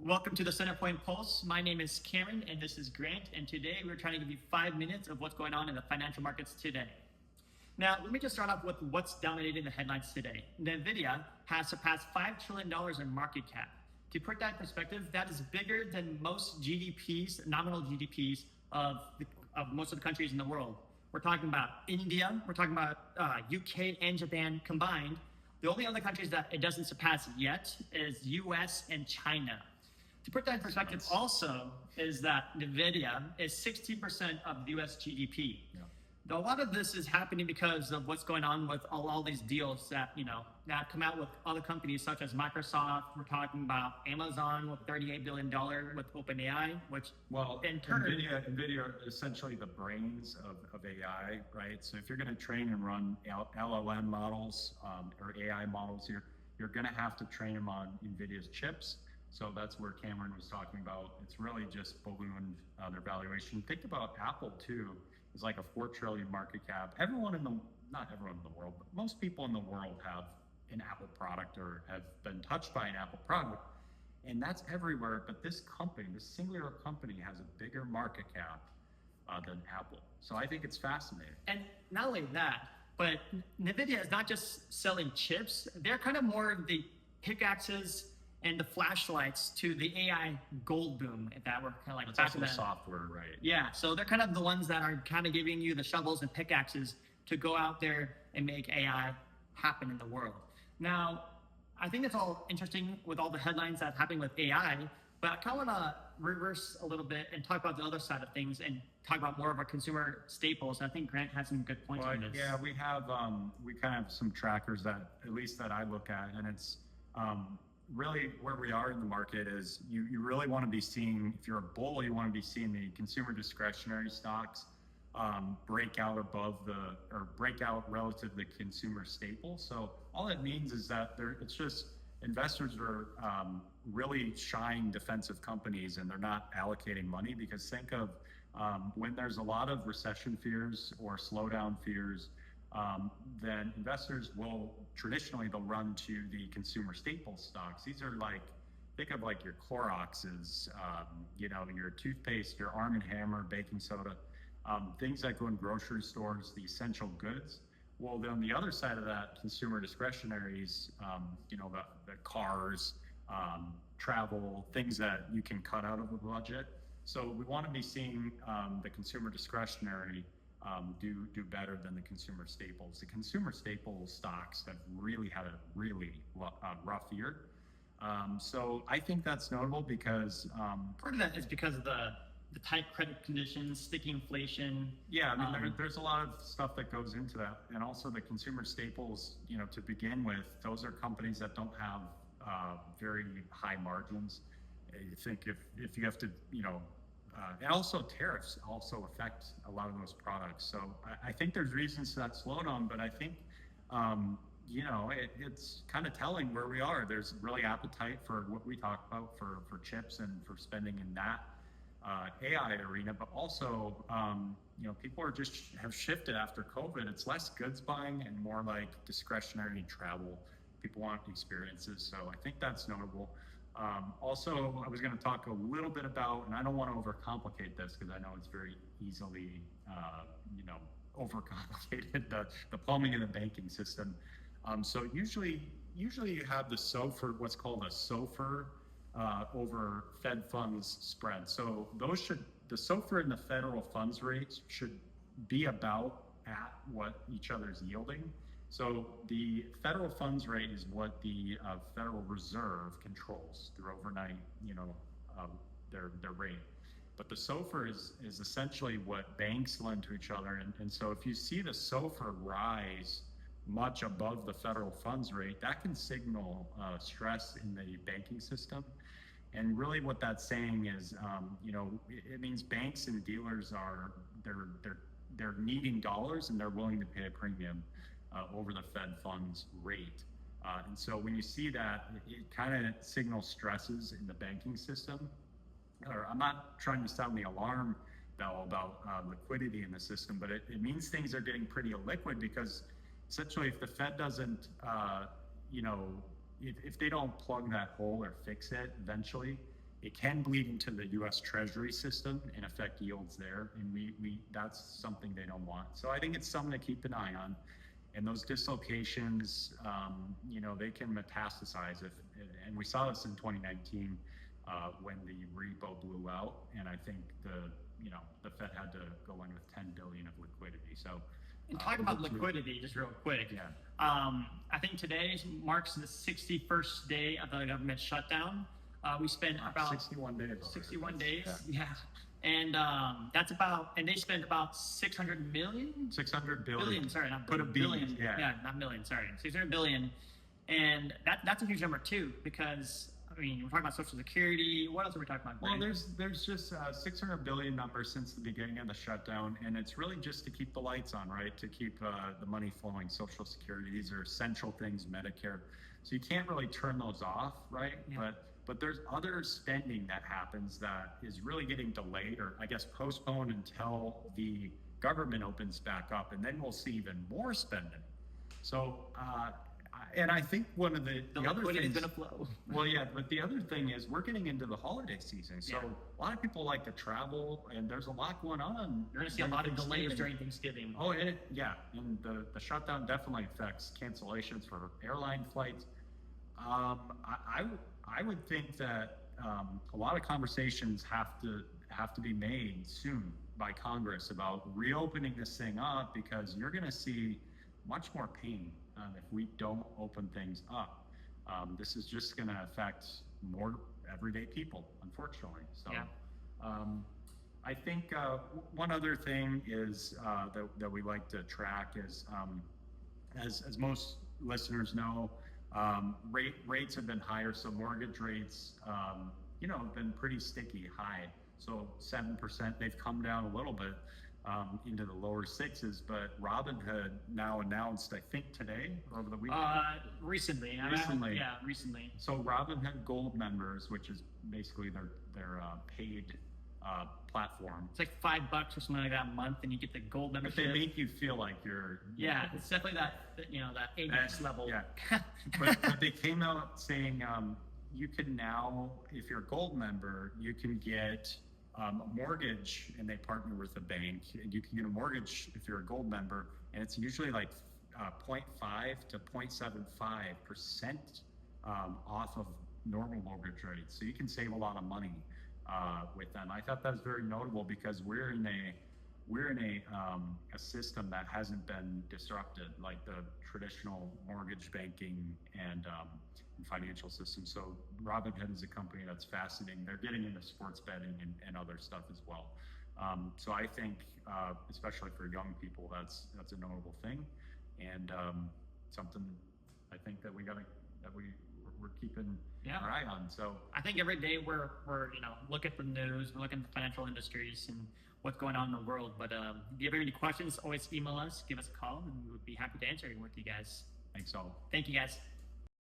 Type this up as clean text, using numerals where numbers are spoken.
Welcome to the CenterPoint Pulse. My name is Cameron and this is Grant. And today we're trying to give you 5 minutes of what's going on in the financial markets today. Now, let me just start off with what's dominating the headlines today. NVIDIA has surpassed $5 trillion in market cap. To put that in perspective, that is bigger than most GDPs, nominal GDPs of most of the countries in the world. We're talking about India, we're talking about UK and Japan combined. The only other countries that it doesn't surpass yet is US and China. To put that in perspective also is that NVIDIA is 60% of US GDP. Yeah. Now, a lot of this is happening because of what's going on with all these deals that, that come out with other companies such as Microsoft. We're talking about Amazon with $38 billion with OpenAI, which in turn, NVIDIA are essentially the brains of AI, right? So if you're going to train and run LLM models or AI models, you're going to have to train them on NVIDIA's chips. So that's where Cameron was talking about. It's really just ballooned their valuation. Think about Apple too. It's like a $4 trillion market cap. Not everyone in the world, but most people in the world have an Apple product or have been touched by an Apple product. And that's everywhere. But this company, this singular company, has a bigger market cap than Apple. So I think it's fascinating. And not only that, but NVIDIA is not just selling chips. They're kind of more of the pickaxes and the flashlights to the AI gold boom that we're kind of like. It's also the software, right? Yeah, so they're kind of the ones that are kind of giving you the shovels and pickaxes to go out there and make AI happen in the world. Now, I think it's all interesting with all the headlines that's happening with AI, but I kind of want to reverse a little bit and talk about the other side of things and talk about more of our consumer staples. I think Grant has some good points on this. Yeah, we kind of have some trackers that I look at, and it's really where we are in the market is you really want to be seeing, if you're a bull, you want to be seeing the consumer discretionary stocks break out relative to the consumer staples. So all it means is that it's just investors are really shying defensive companies and they're not allocating money, because think of when there's a lot of recession fears or slowdown fears, then investors will traditionally they'll run to the consumer staple stocks. These are think of like your Cloroxes, your toothpaste, your Arm & Hammer, baking soda, things that go in grocery stores, the essential goods. Well, then on the other side of that, consumer discretionaries, the cars, travel, things that you can cut out of the budget. So we want to be seeing the consumer discretionary do better than the consumer staples. The consumer staples stocks have really had a really rough year. So I think that's notable because part of that is because of the tight credit conditions, sticky inflation. Yeah, I mean, there's a lot of stuff that goes into that. And also the consumer staples, to begin with, those are companies that don't have very high margins. You think if you have to, and also tariffs also affect a lot of those products. So I think there's reasons to that slowdown, but I think, it's kind of telling where we are. There's really appetite for what we talk about for chips and for spending in that AI arena, but also, people have shifted after COVID. It's less goods buying and more like discretionary travel. People want experiences. So I think that's notable. Also, I was going to talk a little bit about, and I don't want to overcomplicate this because I know it's very easily, overcomplicated, the plumbing in the banking system. So usually you have the SOFR, what's called a SOFR over Fed funds spread. So the SOFR and the federal funds rates should be about at what each other's yielding. So the federal funds rate is what the Federal Reserve controls through overnight, their rate. But the SOFR is essentially what banks lend to each other. And so if you see the SOFR rise much above the federal funds rate, that can signal stress in the banking system. And really what that's saying is, it means banks and dealers they're needing dollars and they're willing to pay a premium over the Fed funds rate. And so when you see that, it kind of signals stresses in the banking system. Or I'm not trying to sound the alarm bell about liquidity in the system, but it means things are getting pretty illiquid, because essentially if the Fed doesn't, if they don't plug that hole or fix it eventually, it can bleed into the U.S. Treasury system and affect yields there, and that's something they don't want. So I think it's something to keep an eye on. And those dislocations, they can metastasize and we saw this in 2019 when the repo blew out, and I think the Fed had to go in with 10 billion of liquidity. So, and talk about liquidity just real quick. Yeah. I think today marks the 61st day of the government shutdown. We spent about 61 days. 61 days. Yeah. And and they spent about 600 million? 600 billion. Sorry, not Put a billion. B, yeah. Not million, sorry. 600 billion. And that's a huge number too, because we're talking about Social Security. What else are we talking about? Well, there's just 600 billion numbers since the beginning of the shutdown, and it's really just to keep the lights on, right? To keep the money flowing. Social Security, these are essential things, Medicare. So you can't really turn those off, right? Yeah. But there's other spending that happens that is really getting delayed, or I guess postponed until the government opens back up, and then we'll see even more spending. So, and I think one of the other things is going to flow. Well, yeah, but the other thing is we're getting into the holiday season, so a lot of people like to travel, and there's a lot going on. You're going to see a lot of delays during Thanksgiving. Oh, and the shutdown definitely affects cancellations for airline flights. I would think that a lot of conversations have to be made soon by Congress about reopening this thing up, because you're going to see much more pain if we don't open things up. This is just going to affect more everyday people, unfortunately. So, I think one other thing is that we like to track is, as most listeners know, rates have been higher. So mortgage rates, have been pretty sticky high. So 7%, they've come down a little bit into the lower sixes, but Robinhood now announced, I think today or over the weekend. Recently. Recently. So Robinhood Gold members, which is basically their paid platform. It's like $5 or something like that a month, and you get the gold membership. But they make you feel like you're. Yeah, it's definitely that Amex level. Yeah, but they came out saying you can now, if you're a gold member, you can get a mortgage, and they partner with a bank, and you can get a mortgage if you're a gold member, and it's usually like 0.5 to 0.75% off of normal mortgage rates. So you can save a lot of money with them. I thought that was very notable, because we're in a system that hasn't been disrupted like the traditional mortgage banking and financial system. So Robinhood is a company that's fascinating. They're getting into sports betting and other stuff as well. So I think, especially for young people, that's a notable thing, and something I think that we're keeping our eye on. So I think every day we're look at the news, we're looking at the financial industries and what's going on in the world. But if you have any questions, always email us, give us a call, and we would be happy to answer with you guys. Thanks all. Thank you guys.